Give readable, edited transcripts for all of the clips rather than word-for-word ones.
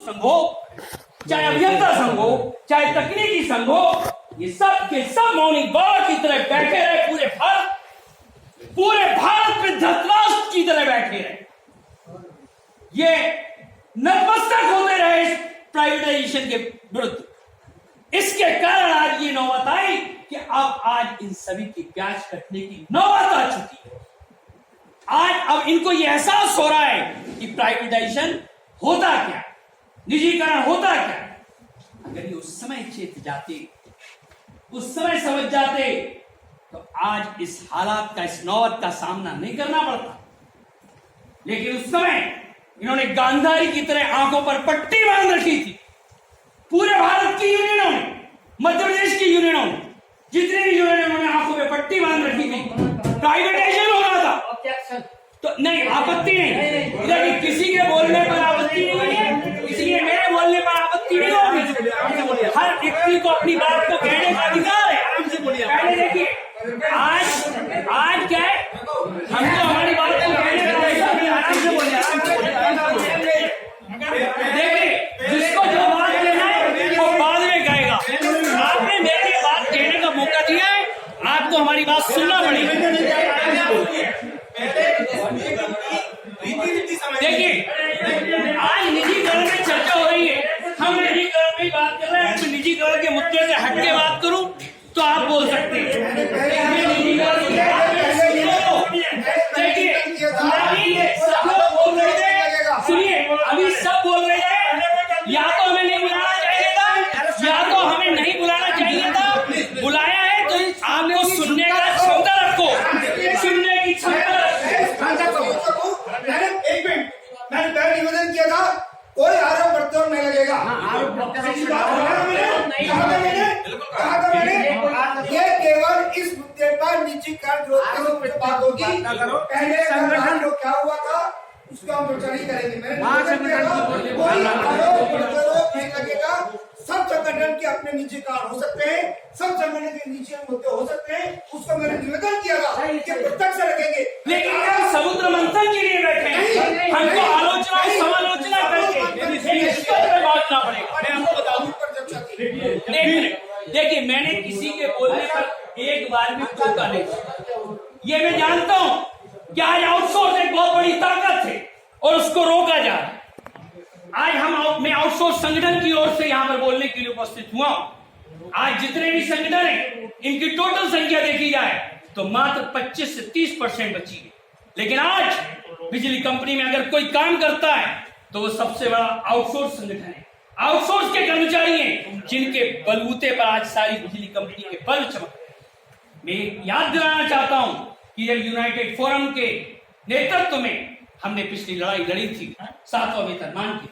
संघ हो, चाहे अभियंता संघ हो, चाहे तकनीकी संघ हो, ये सब के सब मौनिक बाबा की तरह बैठे रहे। पूरे भारत में धृतराष्ट्र की तरह बैठे रहे, ये नतमस्तक होते रहे इस प्राइवेटाइजेशन के विरुद्ध। इसके कारण आज ये नौबत आई कि आज इन सभी की प्याज कटने की नौबत आ चुकी है। अब इनको यह एहसास हो रहा है कि प्राइवेटाइजेशन होता क्या, निजीकरण होता क्या। अगर ये उस समय चेत जाते, उस समय समझ जाते, तो आज इस हालात का, इस नौबत का सामना नहीं करना पड़ता। लेकिन उस समय इन्होंने गांधारी की तरह आंखों पर पट्टी बांध रखी थी। पूरे भारत की यूनियनों ने, मध्य प्रदेश की यूनियनों ने, जितनी भी यूनियनों ने आंखों में पट्टी बांध रखी थी, प्राइवेटाइजेशन हो रहा था। तो नहीं, आपत्ति नहीं, लेकिन किसी के बोलने पर आपत्ति नहीं है, किसी के मेरे बोलने पर आपत्ति नहीं होगी। हर व्यक्ति को अपनी बात को कहने का अधिकार है। पहले देखिए, आज क्या है, हमको हमारी बात को कहने का अधिकार है। आराम से बोलिए, देखिए, जिसको जो बात कहना है वो बाद में कहेगा। आपने मेरी बात कहने का मौका दिया है, आपको हमारी बात सुनना पड़ेगी। देखिए, आज निजीकरण में चर्चा हो रही है, हम निजीकरण में बात कर रहे हैं। तो निजीकरण के मुद्दे से हट के बात करूं तो आप बोल सकते हैं। देखिए, सब लोग बोल रहे थे, सुनिए, अभी सब बोल रहे हैं या तो हमें नहीं बुलाना चाहिए था, या तो हमें नहीं बुलाना चाहिए था। बुलाया है तो आपको सुनने का क्षमता रखो, सुनने की क्षमता रखो। मैंने पहले निवेदन किया था, कोई आरोप प्रत्यारोप नहीं लगेगा। ये केवल इस मुद्दे पर निजीकरण बात होगी। पहले संगठन जो क्या हुआ था उसको हम चर्चा नहीं करेंगे। मैंने कोई आरोप प्रत्यारोप नहीं लगेगा। सब संगठन के अपने निजी कारण हो सकते हैं, सब संगठन के निजी मुद्दे हो सकते हैं। उसको मैंने निवेदन किया था कि प्रत्यक्ष रखेंगे। लेकिन हम समुद्र मंथन के लिए बैठे हैं, हमको आलोचना समालोचना करके बांटना पड़ेगा। मैं आपको बताऊं, देखिए, मैंने किसी के बोलने पर एक बार भी टोका नहीं। ये मैं जानता हूं कि आज आउटसोर्स एक बहुत बड़ी ताकत है और उसको रोका जा रहा है। आज मैं आउटसोर्स संगठन की ओर से यहां पर बोलने के लिए उपस्थित हुआ। आज जितने भी संगठन हैं, इनकी टोटल संख्या देखी जाए तो मात्र 25 से 30% बची है। लेकिन आज बिजली कंपनी में अगर कोई काम करता है तो वो सबसे बड़ा आउटसोर्स संगठन है। आउटसोर्स के कर्मचारी हैं जिनके बलबूते पर आज सारी बिजली कंपनी के बल्ब चमक रहे हैं। मैं याद दिलाना चाहता हूं कि जब यूनाइटेड फोरम के नेतृत्व में हमने पिछली लड़ाई लड़ी थी 7वां वेतनमान की,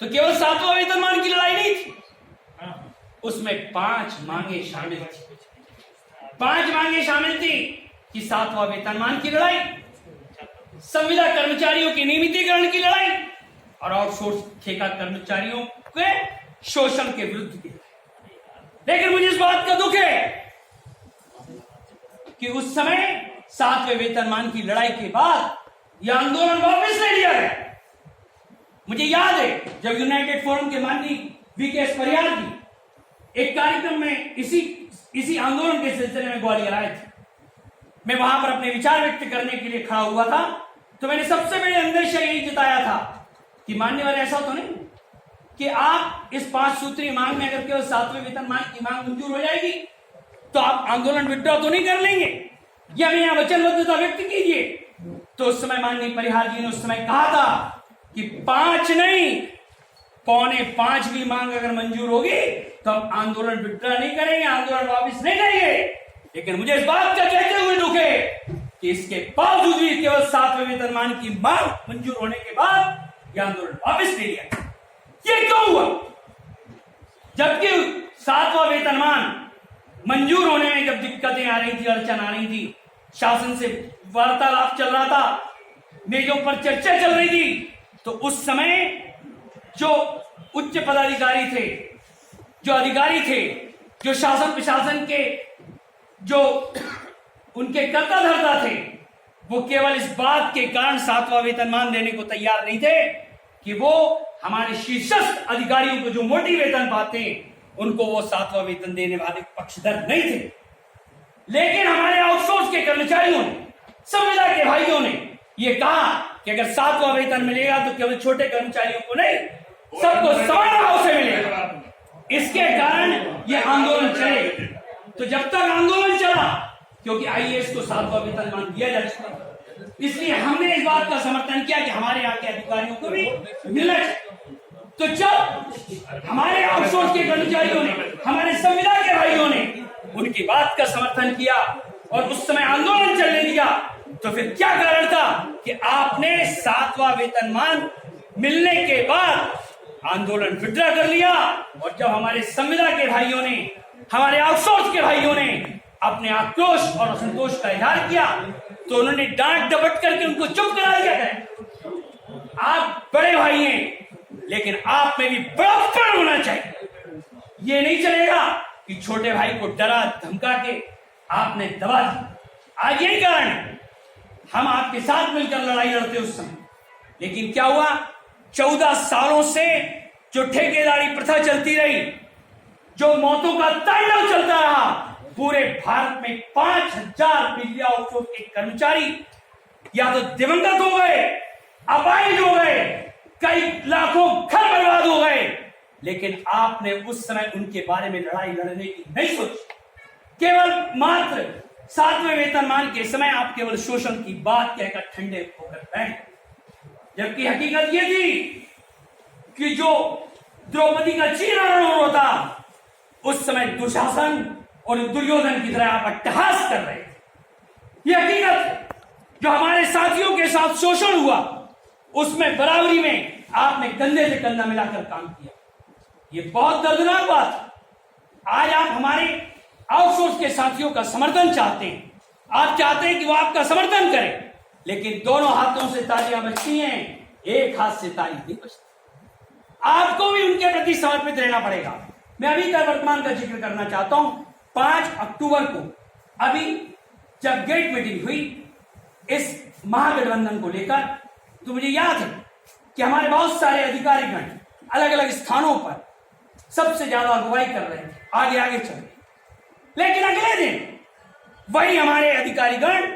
तो केवल 7वां वेतनमान की लड़ाई नहीं थी, उसमें 5 मांगे शामिल थी। 5 मांगे शामिल थी कि 7वां वेतनमान की लड़ाई, संविदा कर्मचारियों के नियमितीकरण की लड़ाई और आउटसोर्स ठेका कर्मचारियों के शोषण के विरुद्ध की लड़ाई। लेकिन मुझे इस बात का दुख है कि उस समय 7वें वेतनमान की लड़ाई के बाद यह आंदोलन वापस ले लिया गया। मुझे याद है जब यूनाइटेड फोरम के माननीय वीके परियार जी एक कार्यक्रम में इसी आंदोलन के सिलसिले में ग्वालियर आए थे। मैं वहां पर अपने विचार व्यक्त करने के लिए खड़ा हुआ था, तो मैंने सबसे पहले अंदेशा यही जताया था कि मान्यवर, ऐसा तो नहीं कि आप इस 5 सूत्री मांग में अगर केवल 7वें वेतनमान की मांग मंजूर हो जाएगी तो आप आंदोलन विड्रॉ तो नहीं कर लेंगे, या मैं यहां वचनबद्धता व्यक्त कीजिए। तो उस समय माननीय परिहार जी ने उस समय कहा था कि 5 नहीं, 4.25 भी मांग अगर मंजूर होगी तो हम आंदोलन विड्रॉ नहीं करेंगे, आंदोलन वापस नहीं करेंगे। लेकिन मुझे इस बात का कहते हुए दुख है कि इसके बावजूद भी केवल 7वें वेतनमान की मांग मंजूर होने के बाद यह आंदोलन वापस ले लिया। ये क्यों हुआ? जबकि 7वां वेतनमान मंजूर होने में जब दिक्कतें आ रही थी, अड़चन आ रही थी, शासन से वार्तालाप चल रहा था, मेजों पर चर्चा चल रही थी, तो उस समय जो उच्च पदाधिकारी थे, जो अधिकारी थे, जो शासन प्रशासन के जो उनके कर्ता धर्ता थे, वो केवल इस बात के कारण 7वां वेतनमान देने को तैयार नहीं थे कि वो हमारे शीर्षस्थ अधिकारियों को जो मोटी वेतन पाते उनको वो 7वां वेतन देने वाले पक्षधर नहीं थे। लेकिन हमारे आउटसोर्स के कर्मचारियों ने, संविदा के भाइयों ने ये कहा कि अगर 7वां वेतन मिलेगा तो केवल छोटे कर्मचारियों को नहीं, सबको समान भाव से मिलेगा। इसके कारण ये आंदोलन चले। तो जब तक आंदोलन चला, क्योंकि आईएएस को 7वां वेतनमान दिया जा चुका, इसलिए हमने इस बात का समर्थन किया कि हमारे यहाँ के अधिकारियों को भी मिलना चाहिए। तो जब हमारे आउटसोर्स के कर्मचारियों ने, हमारे संविदा के भाइयों ने उनकी बात का समर्थन किया और उस समय आंदोलन चलने दिया, तो फिर क्या कारण था कि आपने 7वां वेतनमान मिलने के बाद आंदोलन विड्रॉ कर लिया। और जब हमारे संविदा के भाइयों ने, हमारे आउटसोर्स के भाइयों ने अपने आक्रोश और असंतोष का इजहार किया, तो उन्होंने डांट डपट करके उनको चुप करा दिया गया। आप बड़े भाई हैं, लेकिन आप में भी बड़प्पन होना चाहिए। ये नहीं चलेगा कि छोटे भाई को डरा धमका के आपने दबा दिया। आज यही कारण हम आपके साथ मिलकर लड़ाई लड़ते उस समय, लेकिन क्या हुआ, 14 सालों से जो ठेकेदारी प्रथा चलती रही, जो मौतों का तांडव चलता रहा, पूरे भारत में 5000 बिजली आउटसोर्स के कर्मचारी या तो दिवंगत हो गए, अपाहिज हो गए, कई लाखों घर बर्बाद हो गए। लेकिन आपने उस समय उनके बारे में लड़ाई लड़ने की नहीं सोची। केवल मात्र 7वें वेतनमान के समय आप केवल शोषण की बात कहकर ठंडे होकर बैठ, जबकि हकीकत यह थी कि जो द्रौपदी का चीरहरण होता, उस समय दुशासन और दुर्योधन की तरह आप अट्टहास कर रहे थे। यह हकीकत जो हमारे साथियों के साथ शोषण हुआ, उसमें बराबरी में आपने कंधे से कंधा मिलाकर काम किया। यह बहुत दर्दनाक बात है। आज आप हमारे आउटसोर्स के साथियों का समर्थन चाहते हैं, आप चाहते हैं कि वो आपका समर्थन करें, लेकिन दोनों हाथों से तालियां बजती हैं, एक हाथ से ताली नहीं बजती। आपको भी उनके प्रति समर्पित रहना पड़ेगा। मैं अभी का वर्तमान का जिक्र करना चाहता हूं। 5 अक्टूबर को अभी जब गेट मीटिंग हुई इस महागठबंधन को लेकर, तो मुझे याद है कि हमारे बहुत सारे अधिकारीगण अलग अलग स्थानों पर सबसे ज्यादा अगुवाई कर रहे थे, आगे आगे चल रहे। लेकिन अगले दिन वही हमारे अधिकारीगण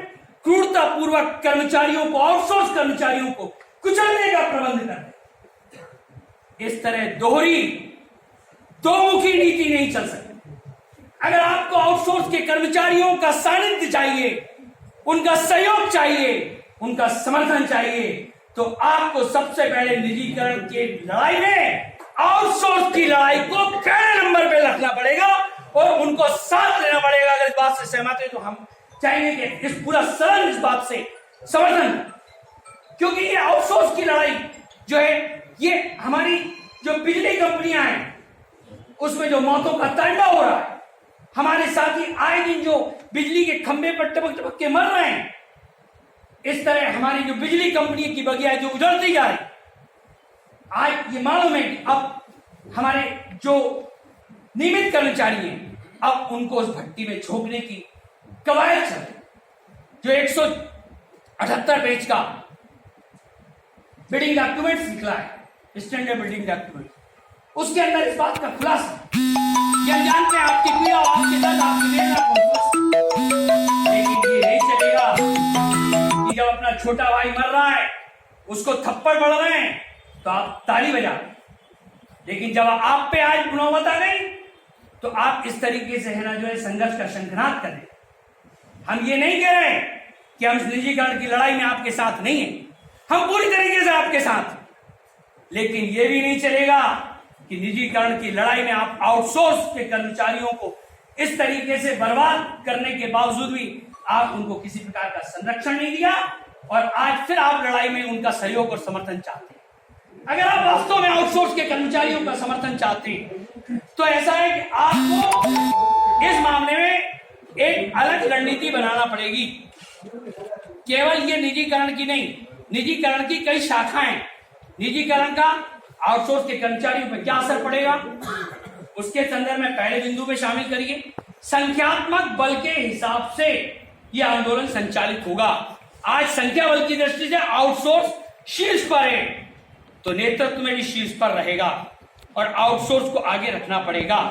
क्रूरतापूर्वक कर्मचारियों को, आउटसोर्स कर्मचारियों को कुचलने का प्रबंध कर रहे। इस तरह दोहरी, दोमुखी नीति नहीं चल सकती। अगर आपको आउटसोर्स के कर्मचारियों का सानिध्य चाहिए, उनका सहयोग चाहिए, उनका समर्थन चाहिए, तो आपको सबसे पहले निजीकरण की लड़ाई में आउटसोर्स की लड़ाई को पहले नंबर पे रखना पड़ेगा और उनको साथ लेना पड़ेगा। अगर इस बात से सहमत है तो हम चाहेंगे कि इस पूरा सदन इस बात से समर्थन, क्योंकि ये आउटसोर्स की लड़ाई जो है, ये हमारी जो बिजली कंपनियां हैं उसमें जो मौतों का तांडव हो रहा है, हमारे साथी आए दिन जो बिजली के खंभे पर टपक टपक के मर रहे हैं, इस तरह हमारी जो बिजली कंपनी की बगिया जो उजड़ती जा रही, आज ये मालूम है कि अब हमारे जो नियमित कर्मचारी हैं, अब उनको उस भट्टी में झोंकने की कवायद चल रही। जो 178 पेज का बिल्डिंग डॉक्यूमेंट्स निकला है, स्टैंडर्ड बिल्डिंग डॉक्यूमेंट, उसके अंदर इस बात का खुलासा, यह जानते हैं आपकी पीड़ा, आपके दर्द, आपकी वेदना, लेकिन ये नहीं चलेगा कि जब अपना छोटा भाई मर रहा है, उसको थप्पड़ पड़ रहे हैं, तो आप ताली बजा, लेकिन जब आप पे आज नौबत आ गई, तो आप इस तरीके से है ना जो है संघर्ष का शंखनाद करें। हम ये नहीं कह रहे कि हम इस निजीकरण की लड़ाई में आपके साथ नहीं है, हम पूरी तरीके से आपके साथ, लेकिन ये भी नहीं चलेगा कि निजीकरण की लड़ाई में आप आउटसोर्स के कर्मचारियों को इस तरीके से बर्बाद करने के बावजूद भी आप उनको किसी प्रकार का संरक्षण नहीं दिया और आज फिर आप लड़ाई में उनका सहयोग और समर्थन चाहते हैं। अगर आप वास्तव में आउटसोर्स के कर्मचारियों का समर्थन चाहते हैं तो ऐसा है कि आपको इस मामले में एक अलग रणनीति बनाना पड़ेगी। केवल ये निजीकरण की नहीं, निजीकरण की कई शाखाएं, निजीकरण का आउटसोर्स के कर्मचारियों पर क्या असर पड़ेगा उसके संदर्भ में पहले बिंदु में शामिल करिए। संख्यात्मक बल के हिसाब से यह आंदोलन संचालित होगा। आज संख्या बल की दृष्टि से आउटसोर्स शीर्ष पर है, तो नेतृत्व में भी शीर्ष पर रहेगा और आउटसोर्स को आगे रखना पड़ेगा।